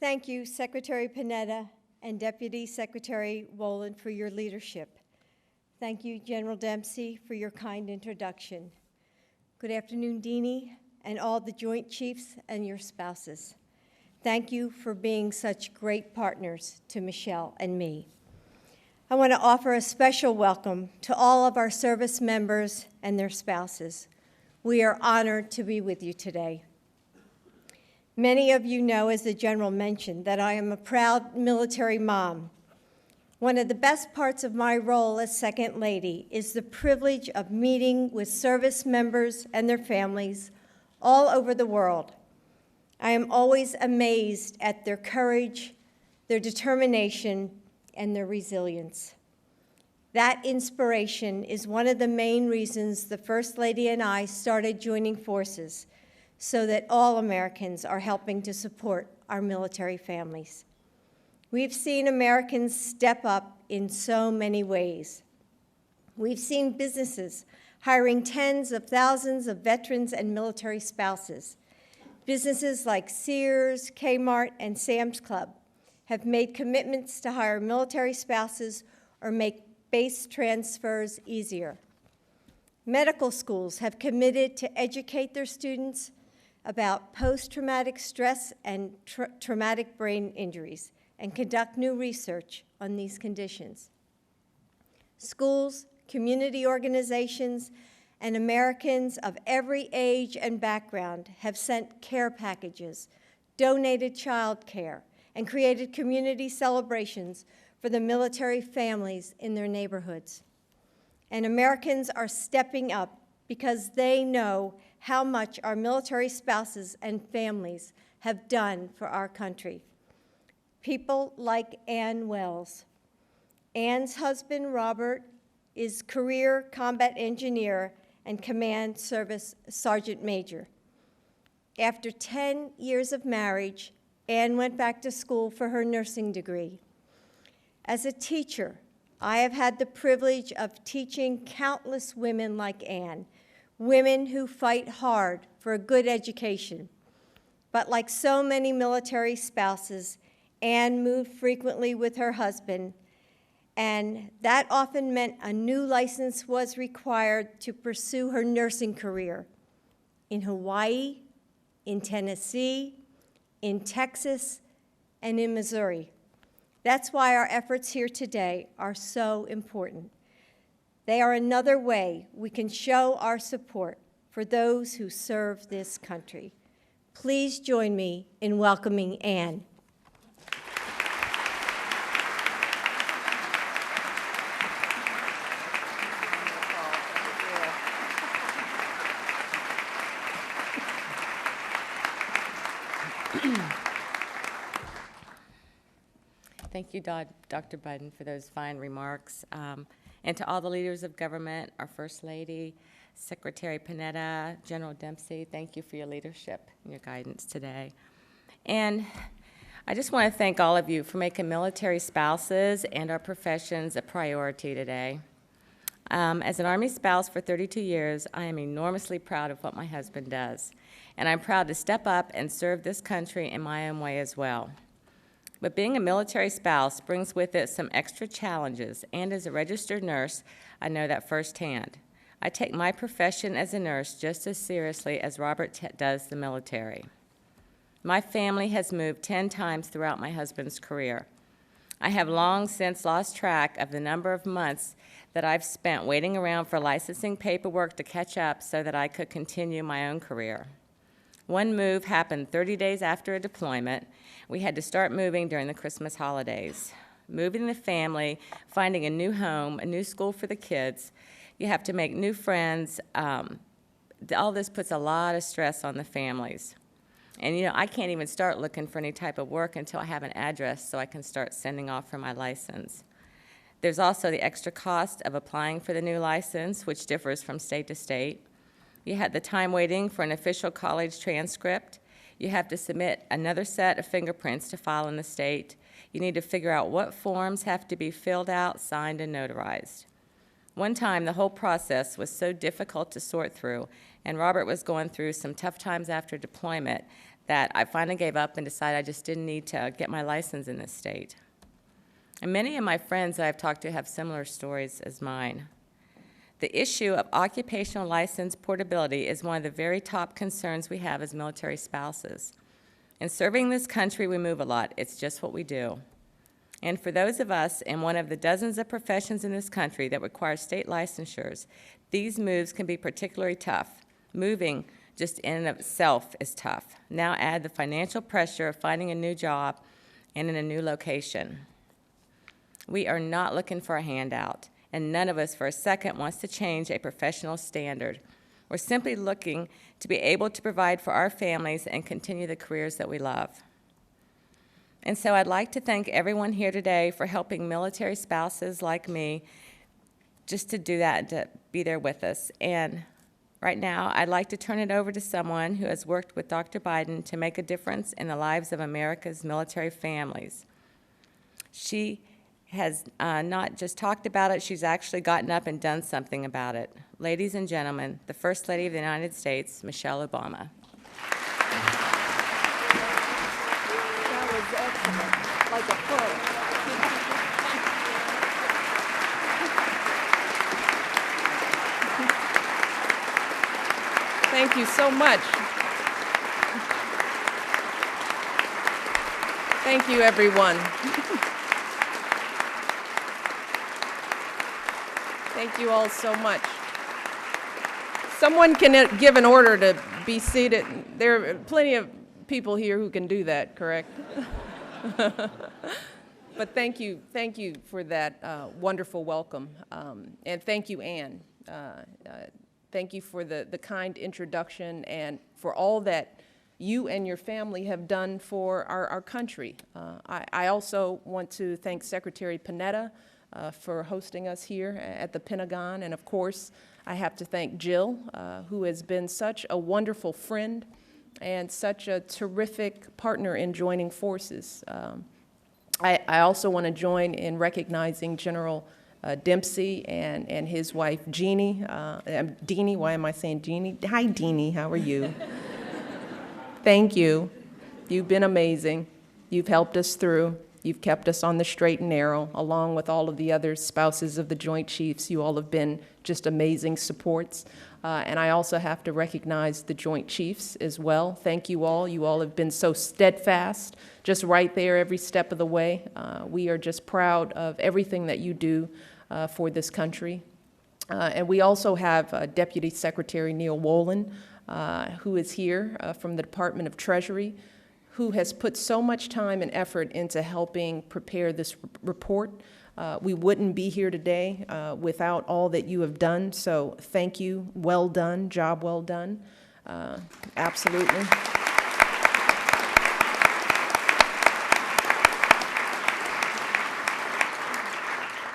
Thank you, Secretary Panetta and Deputy Secretary Wolin, for your leadership. Thank you, General Dempsey, for your kind introduction. Good afternoon, Deanie, and all the Joint Chiefs and your spouses. Thank you for being such great partners to Michelle and me. I want to offer a special welcome to all of our service members and their spouses. We are honored to be with you today. Many of you know, as the General mentioned, that I am a proud military mom. One of the best parts of my role as Second Lady is the privilege of meeting with service members and their families all over the world. I am always amazed at their courage, their determination, and their resilience. That inspiration is one of the main reasons the First Lady and I started joining forces, so that all Americans are helping to support our military families. We've seen Americans step up in so many ways. We've seen businesses hiring tens of thousands of veterans and military spouses. Businesses like Sears, Kmart, and Sam's Club have made commitments to hire military spouses or make base transfers easier. Medical schools have committed to educate their students about post-traumatic stress and traumatic brain injuries and conduct new research on these conditions. Schools, community organizations, and Americans of every age and background have sent care packages, donated child care, and created community celebrations for the military families in their neighborhoods. And Americans are stepping up because they know how much our military spouses and families have done for our country. People like Ann Wells. Ann's husband, Robert, is career combat engineer and command service sergeant major. After 10 years of marriage, Ann went back to school for her nursing degree. As a teacher, I have had the privilege of teaching countless women like Ann, women who fight hard for a good education. But like so many military spouses, Ann moved frequently with her husband, and that often meant a new license was required to pursue her nursing career in Hawaii, in Tennessee, in Texas, and in Missouri. That's why our efforts here today are so important. They are another way we can show our support for those who serve this country. Please join me in welcoming Ann. Thank you, Dr. Budden, for those fine remarks. And to all the leaders of government, our First Lady, Secretary Panetta, General Dempsey, thank you for your leadership and your guidance today. And I just want to thank all of you for making military spouses and our professions a priority today. As an Army spouse for 32 years, I am enormously proud of what my husband does. And I'm proud to step up and serve this country in my own way as well. But being a military spouse brings with it some extra challenges, and as a registered nurse, I know that firsthand. I take my profession as a nurse just as seriously as Robert does the military. My family has moved 10 times throughout my husband's career. I have long since lost track of the number of months that I've spent waiting around for licensing paperwork to catch up so that I could continue my own career. One move happened 30 days after a deployment. We had to start moving during the Christmas holidays. Moving the family, finding a new home, a new school for the kids. You have to make new friends. All this puts a lot of stress on the families. And you know, I can't even start looking for any type of work until I have an address so I can start sending off for my license. There's also the extra cost of applying for the new license, which differs from state to state. You had the time waiting for an official college transcript. You have to submit another set of fingerprints to file in the state. You need to figure out what forms have to be filled out, signed, and notarized. One time, the whole process was so difficult to sort through, and Robert was going through some tough times after deployment, that I finally gave up and decided I just didn't need to get my license in this state. And many of my friends that I've talked to have similar stories as mine. The issue of occupational license portability is one of the very top concerns we have as military spouses. In serving this country, we move a lot. It's just what we do. And for those of us in one of the dozens of professions in this country that require state licensures, these moves can be particularly tough. Moving just in and of itself is tough. Now add the financial pressure of finding a new job and in a new location. We are not looking for a handout, and none of us for a second wants to change a professional standard. We're simply looking to be able to provide for our families and continue the careers that we love. And so I'd like to thank everyone here today for helping military spouses like me just to do that, to be there with us. And right now, I'd like to turn it over to someone who has worked with Dr. Biden to make a difference in the lives of America's military families. She has not just talked about it, she's actually gotten up and done something about it. Ladies and gentlemen, the First Lady of the United States, Michelle Obama. That was excellent, like a pro. Thank you so much. Thank you, everyone. Thank you all so much. Someone can give an order to be seated. There are plenty of people here who can do that, correct? But thank you for that wonderful welcome. And thank you, Anne. Thank you for the kind introduction and for all that you and your family have done for our country. I also want to thank Secretary Panetta for hosting us here at the Pentagon. And of course, I have to thank Jill, who has been such a wonderful friend and such a terrific partner in joining forces. I also want to join in recognizing General Dempsey and his wife, Jeannie. Deanie, why am I saying Jeannie? Hi, Deanie, how are you? Thank you. You've been amazing. You've helped us through. You've kept us on the straight and narrow, along with all of the other spouses of the Joint Chiefs. You all have been just amazing supports. And I also have to recognize the Joint Chiefs as well. Thank you all. You all have been so steadfast, just right there every step of the way. We are just proud of everything that you do for this country. And we also have Deputy Secretary Neil Wolin, who is here from the Department of Treasury, who has put so much time and effort into helping prepare this report. We wouldn't be here today without all that you have done, so thank you. Well done, job well done. Absolutely.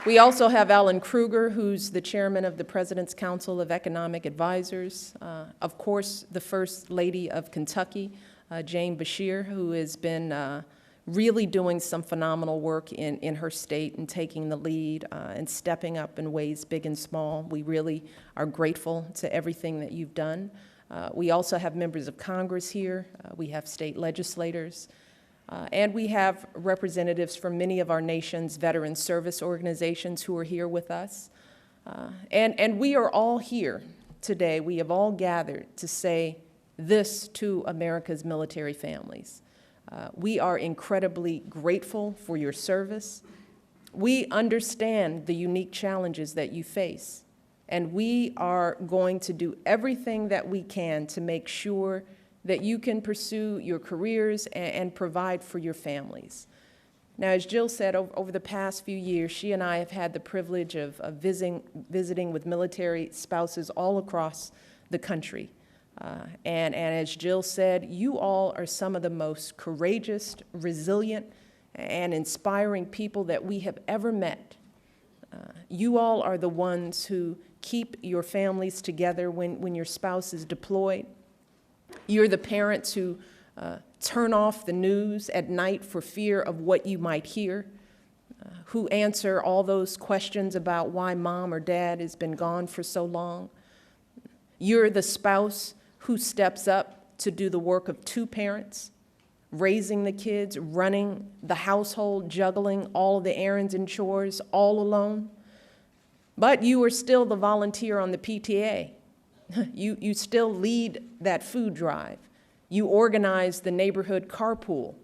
We also have Alan Kruger, who's the chairman of the President's Council of Economic Advisors. Of course, the First Lady of Kentucky, Jane Bashir, who has been really doing some phenomenal work in her state and taking the lead and stepping up in ways big and small. We really are grateful to everything that you've done. We also have members of Congress here. We have state legislators. And we have representatives from many of our nation's veteran service organizations who are here with us. And we are all here today. We have all gathered to say this to America's military families. We are incredibly grateful for your service. We understand the unique challenges that you face, and we are going to do everything that we can to make sure that you can pursue your careers and provide for your families. Now, as Jill said, over the past few years, she and I have had the privilege of visiting with military spouses all across the country. And as Jill said, you all are some of the most courageous, resilient, and inspiring people that we have ever met. You all are the ones who keep your families together when your spouse is deployed. You're the parents who turn off the news at night for fear of what you might hear, who answer all those questions about why mom or dad has been gone for so long. You're the spouse who steps up to do the work of two parents, raising the kids, running the household, juggling all of the errands and chores all alone. But you are still the volunteer on the PTA. You still lead that food drive. You organize the neighborhood carpool.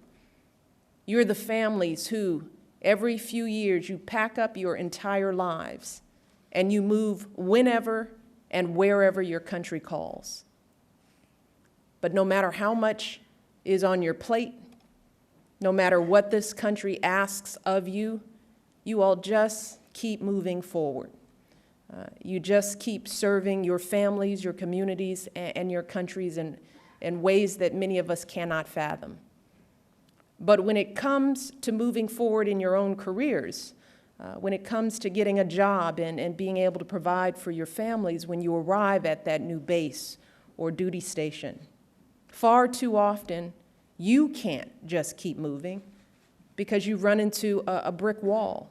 You're the families who, every few years, you pack up your entire lives and you move whenever and wherever your country calls. But no matter how much is on your plate, no matter what this country asks of you, you all just keep moving forward. You just keep serving your families, your communities, and your countries in ways that many of us cannot fathom. But when it comes to moving forward in your own careers, when it comes to getting a job and being able to provide for your families when you arrive at that new base or duty station, far too often you can't just keep moving because you run into a brick wall.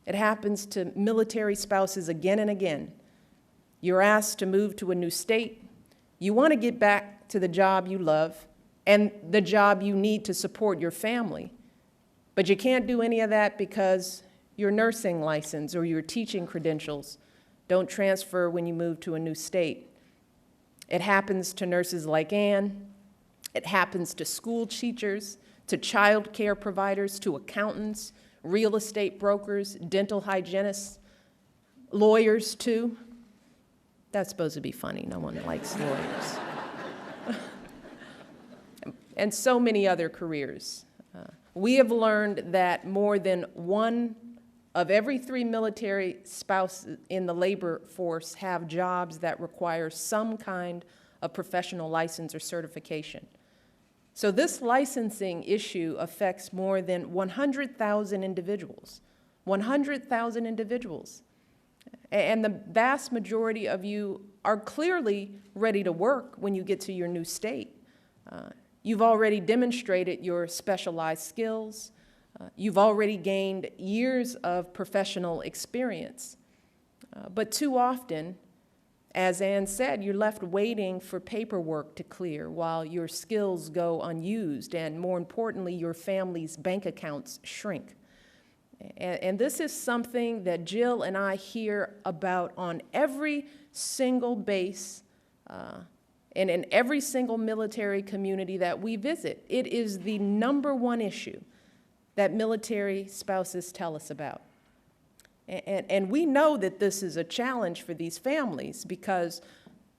It happens to military spouses again and again. You're asked to move to a new state. You want to get back to the job you love and the job you need to support your family. But you can't do any of that because your nursing license or your teaching credentials don't transfer when you move to a new state. It happens to nurses like Ann. It happens to school teachers, to child care providers, to accountants, real estate brokers, dental hygienists, lawyers too. That's supposed to be funny. No one likes lawyers. And so many other careers. We have learned that more than 1 of every 3 military spouses in the labor force have jobs that require some kind of professional license or certification. So this licensing issue affects more than 100,000 individuals. 100,000 individuals. And the vast majority of you are clearly ready to work when you get to your new state. You've already demonstrated your specialized skills. You've already gained years of professional experience. But too often, as Ann said, you're left waiting for paperwork to clear while your skills go unused and, more importantly, your family's bank accounts shrink. And this is something that Jill and I hear about on every single base and in every single military community that we visit. It is the #1 issue that military spouses tell us about. And we know that this is a challenge for these families because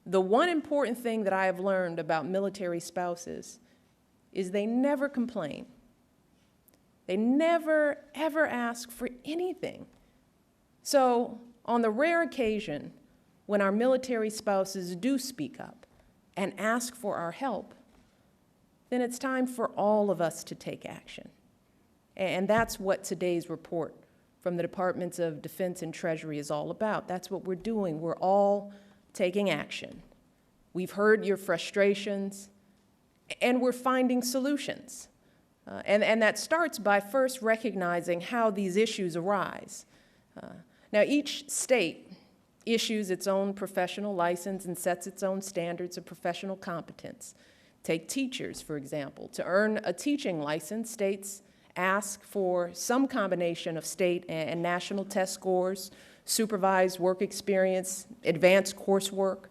the one important thing that I have learned about military spouses is they never complain. They never, ever ask for anything. So on the rare occasion when our military spouses do speak up and ask for our help, then it's time for all of us to take action. And that's what today's report from the Departments of Defense and Treasury is all about. That's what we're doing. We're all taking action. We've heard your frustrations, and we're finding solutions. And that starts by first recognizing how these issues arise. Now, each state issues its own professional license and sets its own standards of professional competence. Take teachers, for example. To earn a teaching license, states ask for some combination of state and national test scores, supervised work experience, advanced coursework.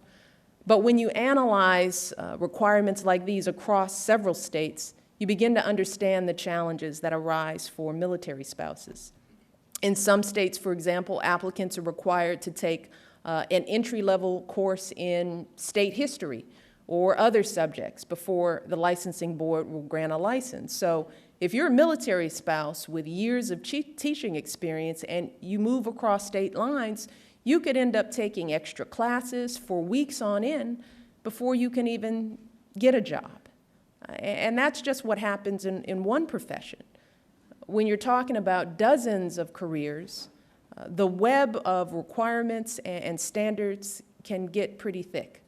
But when you analyze requirements like these across several states, you begin to understand the challenges that arise for military spouses. In some states, for example, applicants are required to take an entry-level course in state history or other subjects before the licensing board will grant a license. So if you're a military spouse with years of teaching experience and you move across state lines, you could end up taking extra classes for weeks on end before you can even get a job. And that's just what happens in one profession. When you're talking about dozens of careers, the web of requirements and standards can get pretty thick.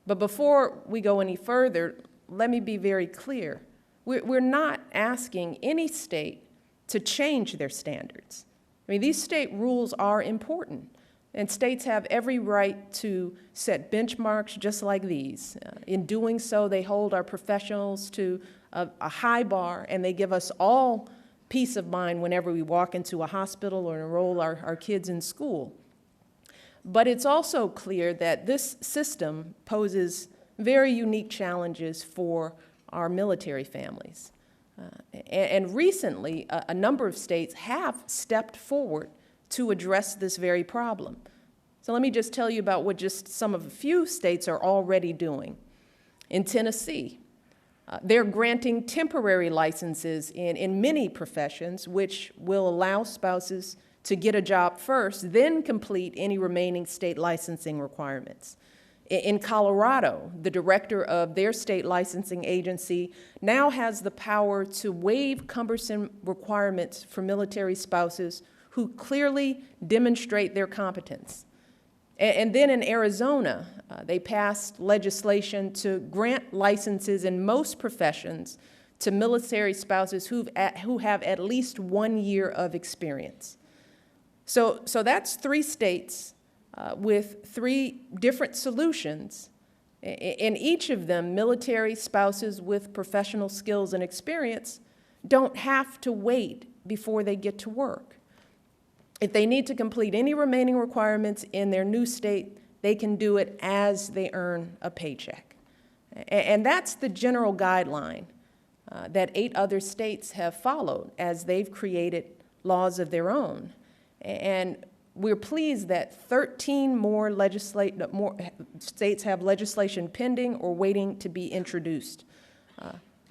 But before we go any further, let me be very clear. We're not asking any state to change their standards. I mean, these state rules are important. And states have every right to set benchmarks just like these. In doing so, they hold our professionals to a high bar, and they give us all peace of mind whenever we walk into a hospital or enroll our kids in school. But it's also clear that this system poses very unique challenges for our military families. And recently, a number of states have stepped forward to address this very problem. So let me just tell you about what just some of a few states are already doing. In Tennessee, they're granting temporary licenses in many professions, which will allow spouses to get a job first, then complete any remaining state licensing requirements. In Colorado, the director of their state licensing agency now has the power to waive cumbersome requirements for military spouses who clearly demonstrate their competence. And then in Arizona, they passed legislation to grant licenses in most professions to military spouses who have at least 1 year of experience. So that's 3 states with 3 different solutions. In each of them, military spouses with professional skills and experience don't have to wait before they get to work. If they need to complete any remaining requirements in their new state, they can do it as they earn a paycheck. And that's the general guideline that 8 other states have followed as they've created laws of their own. And we're pleased that 13 more states have legislation pending or waiting to be introduced.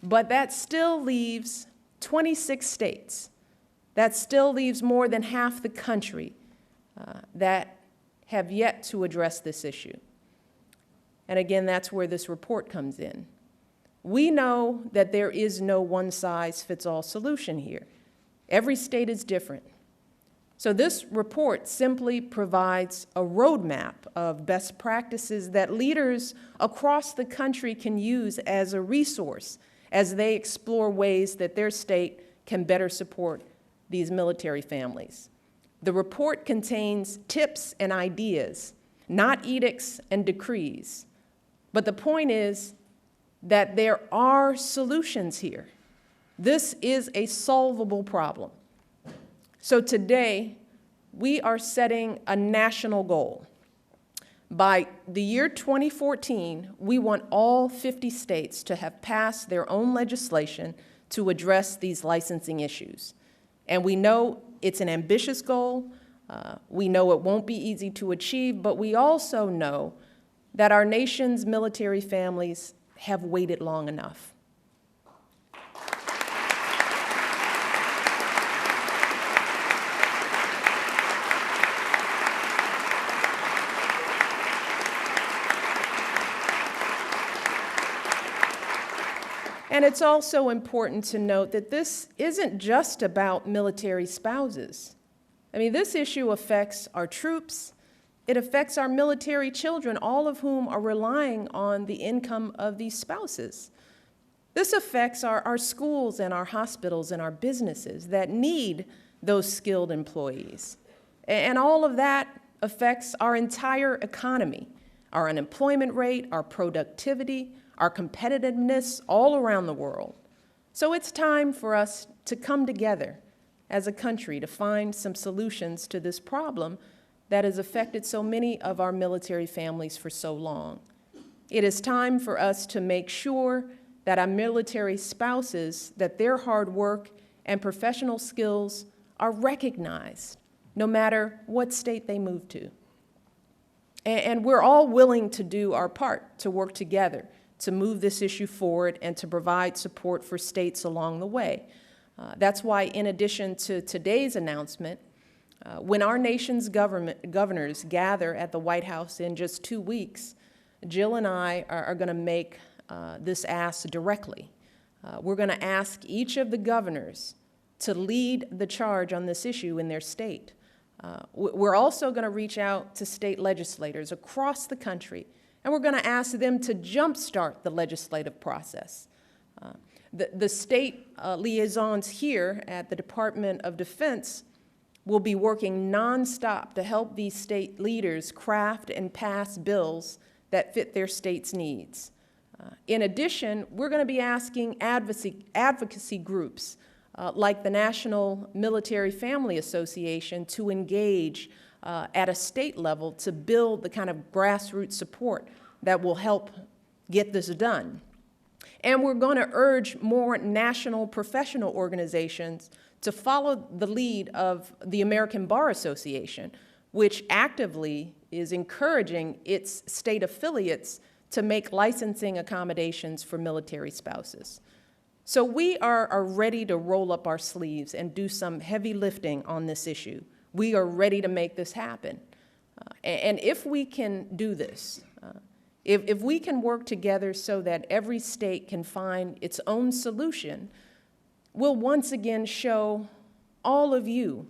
But that still leaves 26 states. That still leaves more than half the country that have yet to address this issue. And again, that's where this report comes in. We know that there is no one-size-fits-all solution here. Every state is different. So this report simply provides a roadmap of best practices that leaders across the country can use as a resource as they explore ways that their state can better support these military families. The report contains tips and ideas, not edicts and decrees. But the point is that there are solutions here. This is a solvable problem. So today, we are setting a national goal. By the year 2014, we want all 50 states to have passed their own legislation to address these licensing issues. And we know it's an ambitious goal. We know it won't be easy to achieve, but we also know that our nation's military families have waited long enough. And it's also important to note that this isn't just about military spouses. I mean, this issue affects our troops. It affects our military children, all of whom are relying on the income of these spouses. This affects our schools and our hospitals and our businesses that need those skilled employees. And all of that affects our entire economy, our unemployment rate, our productivity, our competitiveness all around the world. So it's time for us to come together as a country to find some solutions to this problem that has affected so many of our military families for so long. It is time for us to make sure that our military spouses, that their hard work and professional skills are recognized, no matter what state they move to. And we're all willing to do our part to work together to move this issue forward and to provide support for states along the way. That's why, in addition to today's announcement, when our nation's governors gather at the White House in just 2 weeks, Jill and I are going to make this ask directly. We're going to ask each of the governors to lead the charge on this issue in their state. We're also going to reach out to state legislators across the country, and we're going to ask them to jumpstart the legislative process. The state liaisons here at the Department of Defense will be working nonstop to help these state leaders craft and pass bills that fit their state's needs. In addition, we're going to be asking advocacy groups like the National Military Family Association to engage at a state level to build the kind of grassroots support that will help get this done. And we're going to urge more national professional organizations to follow the lead of the American Bar Association, which actively is encouraging its state affiliates to make licensing accommodations for military spouses. So we are ready to roll up our sleeves and do some heavy lifting on this issue. We are ready to make this happen. And if we can do this, if we can work together so that every state can find its own solution, we'll once again show all of you,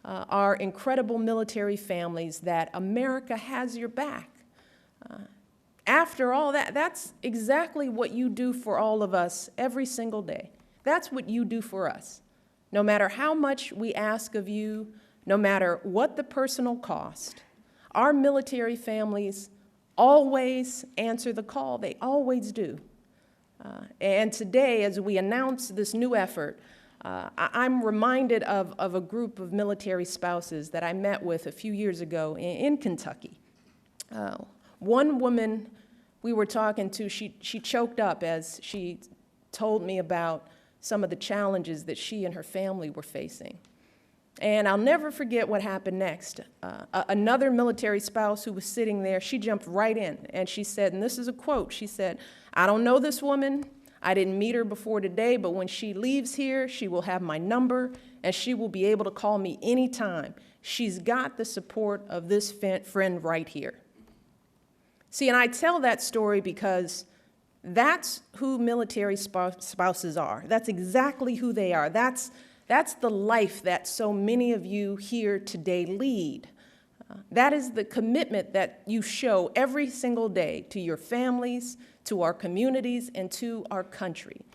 our incredible military families, that America has your back. After all, that's exactly what you do for all of us every single day. That's what you do for us. No matter how much we ask of you, no matter what the personal cost, our military families always answer the call. They always do. And today, as we announce this new effort, I'm reminded of a group of military spouses that I met with a few years ago in Kentucky. One woman we were talking to, she choked up as she told me about some of the challenges that she and her family were facing. And I'll never forget what happened next. Another military spouse who was sitting there, she jumped right in and she said, and this is a quote, she said, "I don't know this woman. I didn't meet her before today, but when she leaves here, she will have my number and she will be able to call me anytime. She's got the support of this friend right here." See, and I tell that story because that's who military spouses are. That's exactly who they are. That's the life that so many of you here today lead. That is the commitment that you show every single day to your families, to our communities, and to our country.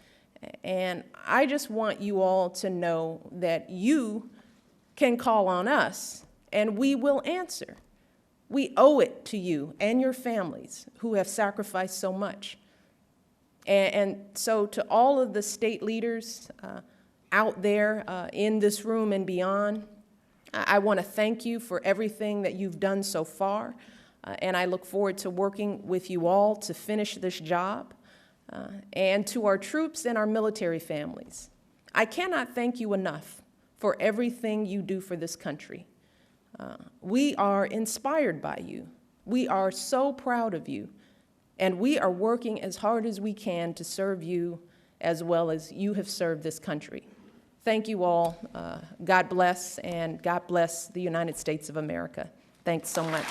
And I just want you all to know that you can call on us, and we will answer. We owe it to you and your families who have sacrificed so much. And so to all of the state leaders out there in this room and beyond, I want to thank you for everything that you've done so far, and I look forward to working with you all to finish this job. And to our troops and our military families, I cannot thank you enough for everything you do for this country. We are inspired by you. We are so proud of you, and we are working as hard as we can to serve you as well as you have served this country. Thank you all. God bless, and God bless the United States of America. Thanks so much.